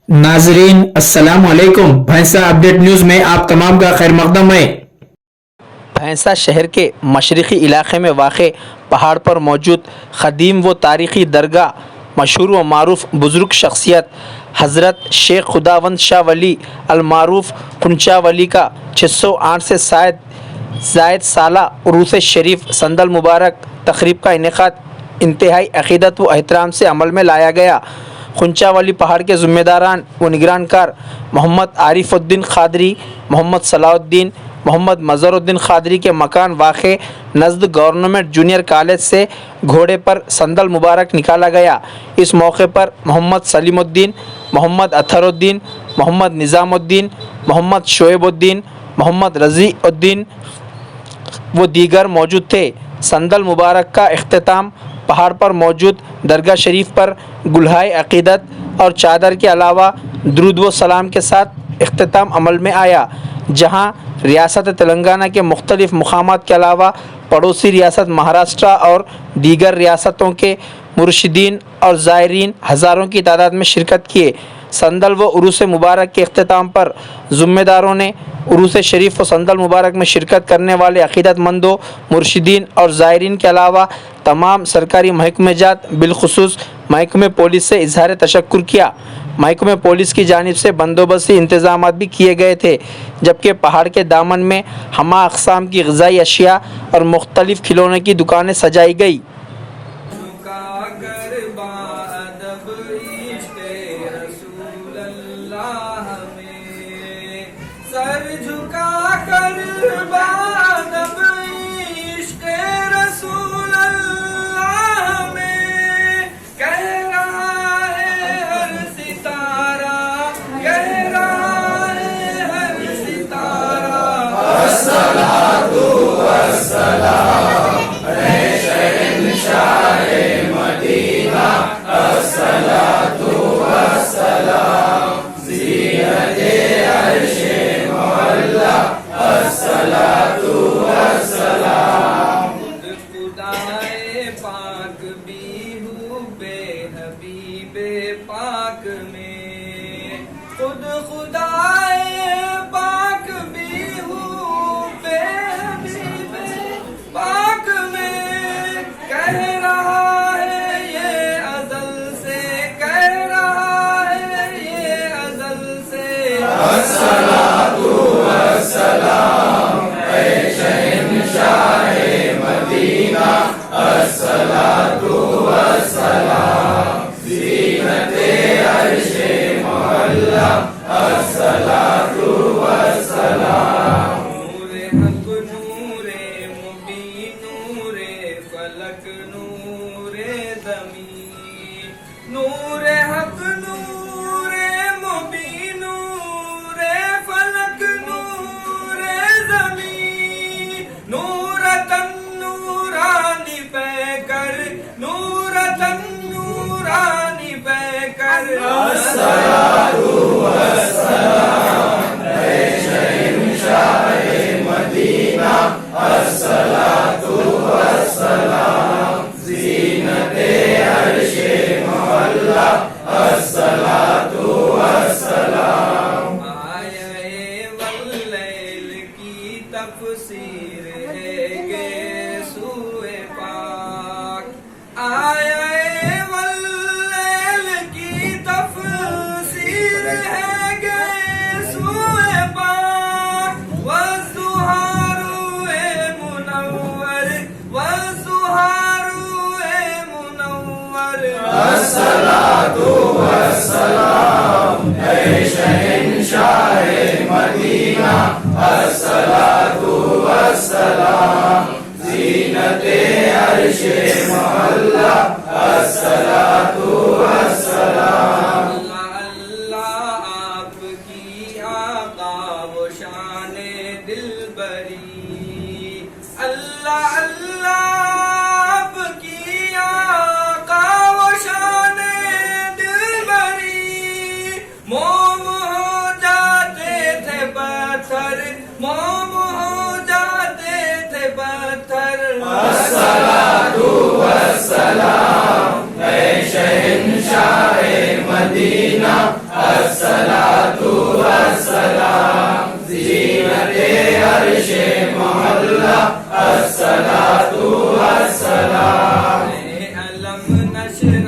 नाजरीन अस्सलाम वालेकुम। भैंसा अपडेट न्यूज़ में आप तमाम का खैर मकदम है। भैंसा शहर के मशरक़ी इलाक़े में वाक़ पहाड़ पर मौजूद क़दीम व तारीख़ी दरगाह मशहूर व मारूफ़ बुज़ुर्ग शख्सियत हज़रत शेख खुदावंद शाह वली अलमारूफ़ कुंचा वली का 608 से ज़ायद साला उरूस शरीफ संदल मुबारक तक़रीब का इनेक़ाद इंतहाई अक़ीदत व एहतराम से अमल में लाया गया। कुंचा वली पहाड़ के ज़िम्मेदारान व निगरानकार मोहम्मद आरिफ़ुद्दीन क़ादरी, मोहम्मद सलाहुद्दीन, मोहम्मद मज़हरुद्दीन क़ादरी के मकान वाक़े नज़द गवर्नमेंट जूनियर कॉलेज से घोड़े पर संदल मुबारक निकाला गया। इस मौके पर मोहम्मद सलीमुद्दीन, मोहम्मद अतहरुद्दीन, मोहम्मद निज़ामुद्दीन, मोहम्मद शोएबुद्दीन, मोहम्मद रज़ीउद्दीन व दीगर मौजूद थे। संदल मुबारक का इख्तिताम पहाड़ पर मौजूद दरगाह शरीफ पर गुलहाए अक़ीदत और चादर के अलावा दुरूद व सलाम के साथ इख्तिताम अमल में आया, जहां रियासत तेलंगाना के मुख्तलिफ़ मुक़ामात के अलावा पड़ोसी रियासत महाराष्ट्र और दीगर रियासतों के मुर्शिदीन और ज़ायरीन हज़ारों की तादाद में शिरकत किए। संदल व उरूस मुबारक के इख्तिताम पर ज़िम्मेदारों ने उरूस शरीफ व संदल मुबारक में शिरकत करने वाले अक़ीदतमंदों, मुर्शिदीन और ज़ायरीन के अलावा तमाम सरकारी महकमेजात बिलखुसूस महकमे पुलिस से इजहार तशक्कुर किया। महकमे पुलिस की जानिब से बंदोबस्ती इंतज़ामात भी किए गए थे, जबकि पहाड़ के दामन में हमा अक़साम की ग़िज़ाई अशिया और मुख्तलिफ़ खिलौने की दुकानें सजाई गई। सर झुका कर बादब इश्क़ रसूल अल्लाह में कह रहा है हर सितारा, कह रहा है हर सितारा। अस्सलातु वस्सलाम है शहंशाहे मदीना, अस्सलातु वस्सलाम ज़ीनते अर्शे अस्सलातु वस्सलाम। खुदाए पाक भी हूँ बेहबीबे पाक में, खुद खुदाए पाक भी हूँ बेहबीबे पाक में। कह रहा है ये अज़ल से, कह रहा है ये अज़ल से। अस्सलातु वस्सलाम है शहंशाहे मदीना, अस्सलातु वस्सलाम ज़ीनते अर्शे मोहल्ला, अस्सलातु वस्सलाम। नूरे हक नूरे मुबीन नूरे फलक नूरे ज़मीन, नूरे हक नूरे मुबीन नूरे फलक नूरे ज़मीन। नूरतन नूरानी पैकर, नूरतन नूरानी पैकर। अस्सलातु वस्सलाम है शहंशाहे मदीना, अस्सलातु वस्सलाम ज़ीनते अर्शे मोहल्ला, अस्सलातु वस्सलाम। आये वल्लैल की तफसीर है गे सूए पाक, आये वल्लैल की तफसीर है गे सूए पाक। वज़ुहारुए मुनव्वर, वज़ुहारुए मुनव्वर। अस्सलातु वस्सलाम है शहंशाहे मदीना, अस्सलातु वस्सलाम ज़ीनते अर्शे मोहल्ला, अस्सलातु वस्सलाम। अल्लाह आपकी आका वो शाने दिलबरी, अल्लाह अल्लाह आपकी आका वो शाने दिलबरी। मोम हो जाते थे पत्थर, मोम हो जाते थे पत्थर। अस्सलातु वस्सलाम है शहंशाहे मदीना, अलम नशर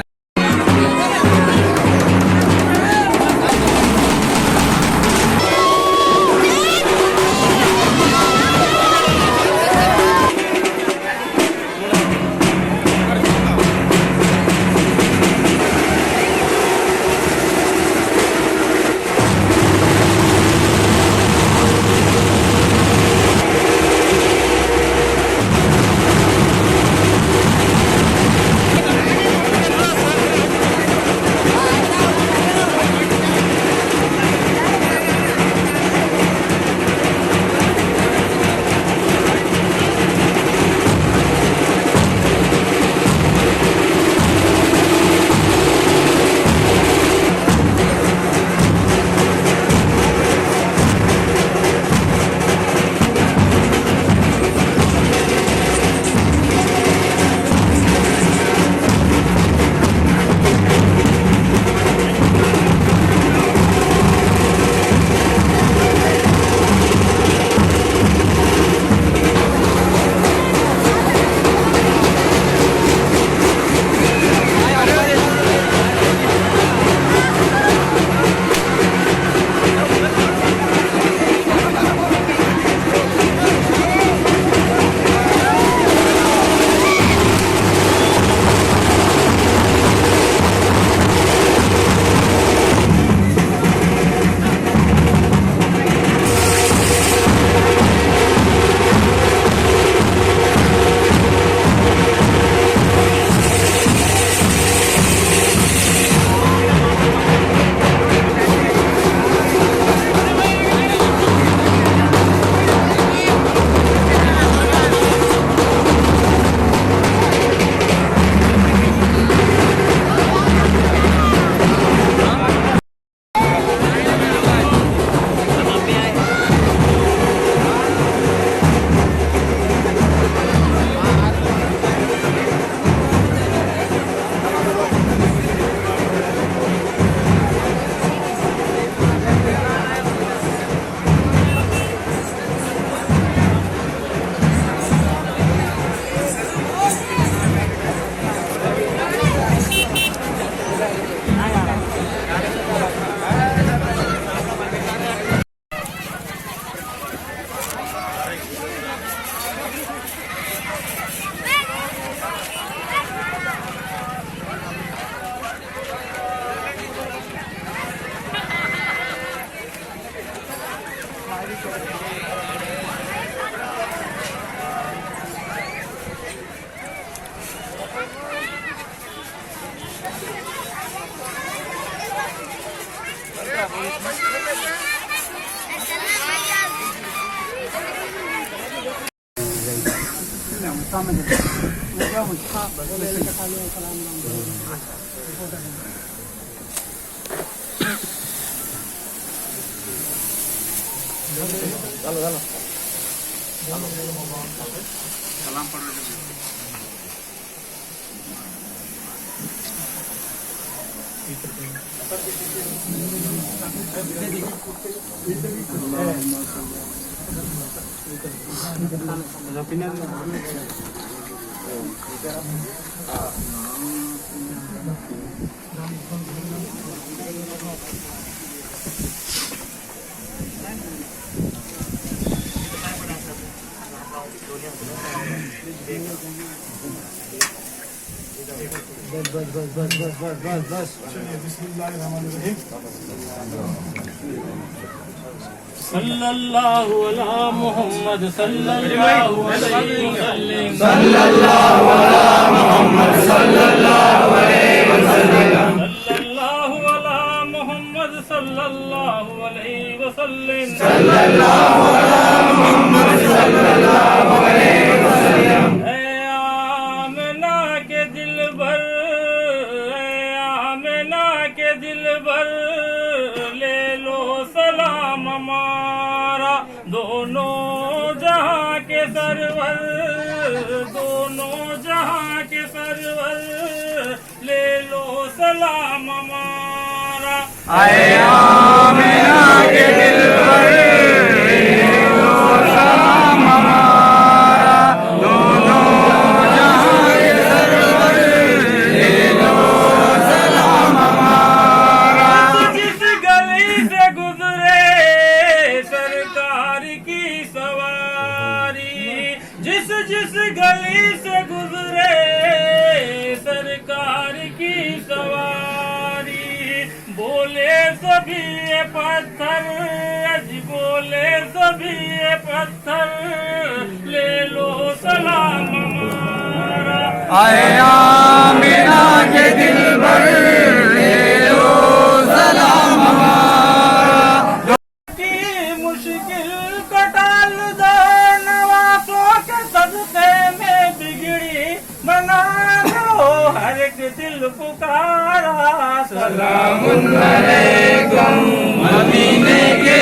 सल्लल्लाहु अला मुहम्मद सल्लल्लाहु अलैहि वसल्लम सल्लल्लाहु अला मुहम्मद सल्लल्लाहु अलैहि वसल्लम सल्लल्लाहु अला मुहम्मद सल्लल्लाहु अलैहि वसल्लम सल्लल्लाहु अला मुहम्मद सल्लल्लाहु अलैहि वसल्लम ऐ आमना के दिल भर, ऐ आमना के दिल भर, ले लो सलाम हमारा दोनों जहां के सरवर, दोनों जहां के सरवर, ले लो सलाम हमारा اے آمنہ کے دل پر لے لو سلام ہمارا، دونوں جہاں کے سرور لے لو سلام ہمارا۔ جس گلی سے گزرے سرکار کی سواری، جس گلی سے گزرے سرکار کی سواری، بولے سبھی یہ پتھر، بولے سبھی یہ پتھر، لے لو سلام ہمارا۔ اے آمنہ کے دل پر لے لو سلام ہمارا۔ کی مشکل کو ٹال دو، نوازوں کے صدقے میں بگڑی بنا دو، ہر ایک دل پکارا سلام علیکم مدینے کے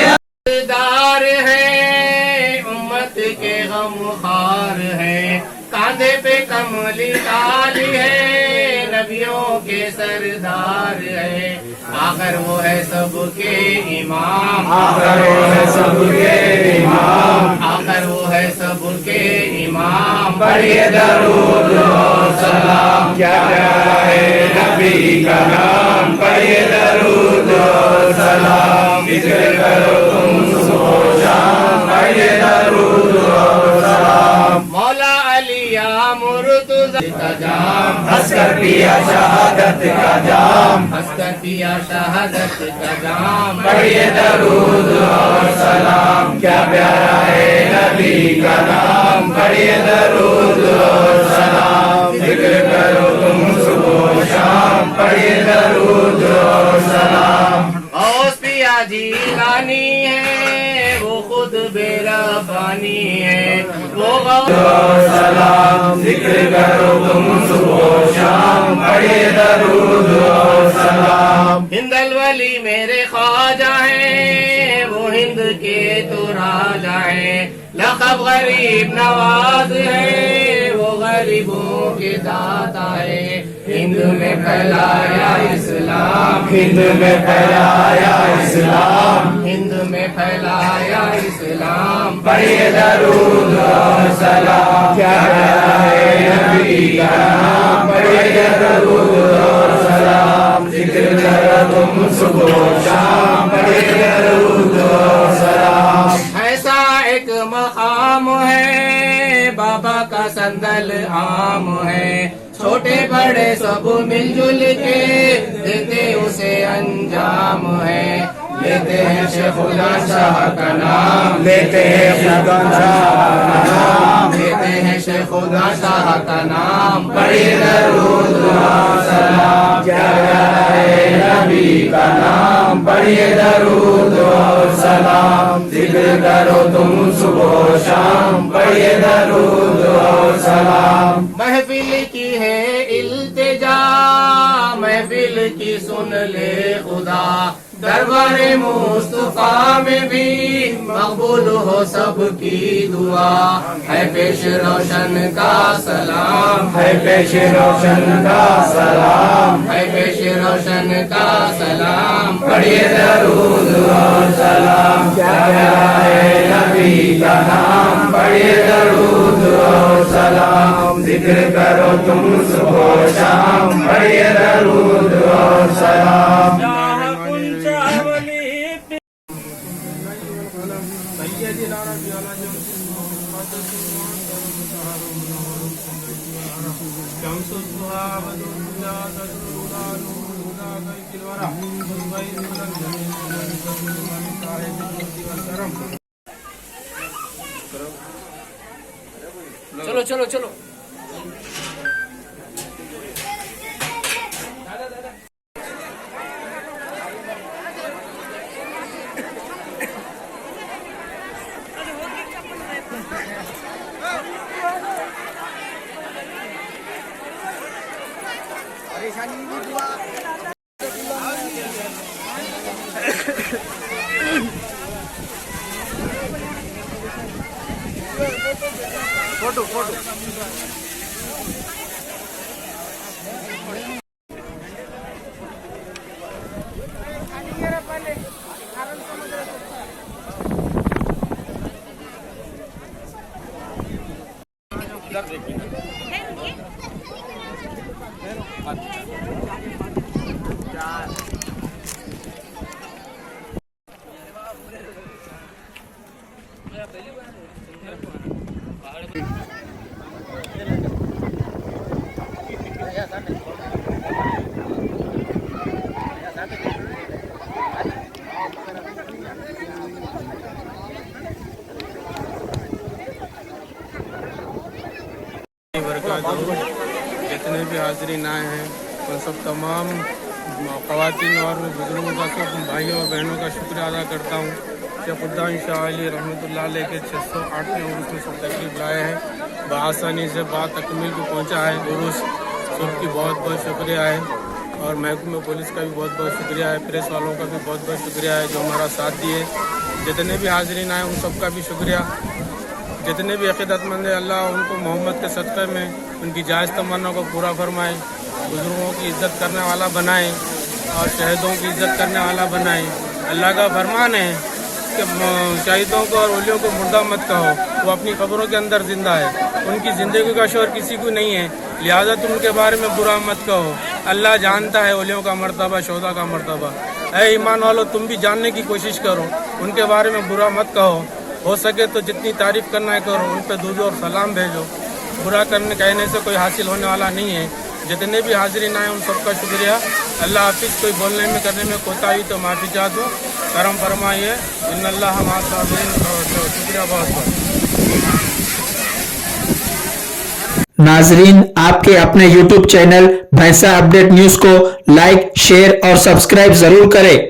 دار ہے، امت کے غم خار ہے، کاندھے پہ کملی تالی ہے، نبیوں کے سردار ہے، آخر وہ ہے سب کے امام، آخر وہ ہے سب کے امام، آخر وہ ہے سب کے امام، پڑھیے درود اور سلام، کیا پیارا ہے نبی کا نام، پڑھیے درود اور سلام، ذکر کرو تم صبح و شام، پڑھیے درود اور سلام۔ مولا علی یا مرتضی کا جام، ہنس کر پیا شہادت کا جام، ہنس کر پیا شہادت کا جام، پڑھیے درود اور سلام، کیا پیارا ہے نبی کا نام، پڑھیے درود اور سلام، ذکر کرو تم صبح و شام، پڑھیے درود اور سلام۔ غوث پیا جیلانی ہے، وہ خود بے ربانی ہے، وہ غوث اور سلام، ذکر کرو تم صبح و شام، پڑھیے درود اور سلام۔ ہند الولی میرے خواجہ ہیں، وہ ہند کے تو راجا ہیں، لقب غریب نواز ہے، وہ غریبوں کے داتا ہے، ہند میں پھیلایا اسلام، ہند میں پھیلایا اسلام، ہند میں پھیلایا اسلام، پڑھیے درود اور سلام، کیا پیارا ہے نبی کا نام، پڑھیے درود اور سلام، ذکر کرو تم صبح و شام، پڑھیے درود اور سلام۔ ایسا ایک مقام ہے، بابا کا سندل عام ہے، چھوٹے بڑے سب مل جل کے دیتے اسے انجام ہے، لیتے ہیں شیخ خدا شاہ کا نام، لیتے ہیں خدا شاہ کا نام، لیتے ہیں شیخ خدا شاہ کا نام، پڑھیے درود اور سلام، کیا پیارا ہے نبی کا نام، پڑھیے درود اور سلام، ذکر کرو تم صبح و شام، پڑھیے درود اور سلام۔ محفل کی ہے التجا، محفل کی سن لے خدا، دربار مصطفیٰ میں بھی مقبول ہو سب کی دعا، ہے پیش روشن کا سلام، ہے پیش روشن کا سلام، ہے پیش روشن کا سلام، پڑھیے درود اور سلام، کیا پیارا ہے نبی کا نام، پڑھیے درود اور سلام، ذکر کرو تم صبح و شام، پڑھیے درود اور سلام۔ جہاں کن چاولی چلو چلو چلو वबरकातुहू। जितने भी हाज़रीन आए हैं उन सब तमाम ख़वातीन और बुज़ुर्गों का, सब भाइयों और बहनों का शुक्रिया अदा करता हूँ। शेखुद्दीन शाह अली रहमतुल्लाह अलैह के 608वें उर्स में सब तकरीब लाए हैं, बआसानी से बातकमील को पहुँचा है उर्स। सबकी बहुत बहुत शुक्रिया है और महकमे पुलिस का भी बहुत बहुत शुक्रिया है, प्रेस वालों का भी बहुत बहुत शुक्रिया है जो हमारा साथ दिए। जितने भी हाज़रीन आए उन सबका भी शुक्रिया। जितने भी अक़ीदतमंद हैं, अल्लाह उनको मोहम्मद के सदक़े में उनकी जायज़ तमन्ना को पूरा फरमाए, बुज़ुर्गों की इज़्ज़त करने वाला बनाए और शहीदों की इज़्ज़त करने वाला बनाए। अल्लाह का फरमान है कि शहीदों को और वलियों को मुर्दा मत कहो, वो अपनी क़ब्रों के अंदर ज़िंदा है, उनकी ज़िंदगी का शोर किसी को नहीं है, लिहाजा तुम उनके बारे में बुरा मत कहो। अल्लाह जानता है वलियों का मर्तबा, शोहदा का मर्तबा। ऐ ईमान वालों, तुम भी जानने की कोशिश करो, उनके बारे में बुरा मत कहो। हो सके तो जितनी तारीफ़ करना है करो, उन पर दुरूद और सलाम भेजो। बुरा कहने से कोई हासिल होने वाला नहीं है। जितने भी हाज़रीन आए उन सबका शुक्रिया। अल्लाह हाफिज़। कोई बोलने में करने में कोताही तो माफ़ी चाहता हूँ, करम फरमाइए। इन्नल्लाह मअस साबिरीन। शुक्रिया बहुत बहुत। नाजरीन, आपके अपने YouTube चैनल भैंसा अपडेट न्यूज़ को लाइक, शेयर और सब्सक्राइब ज़रूर करें।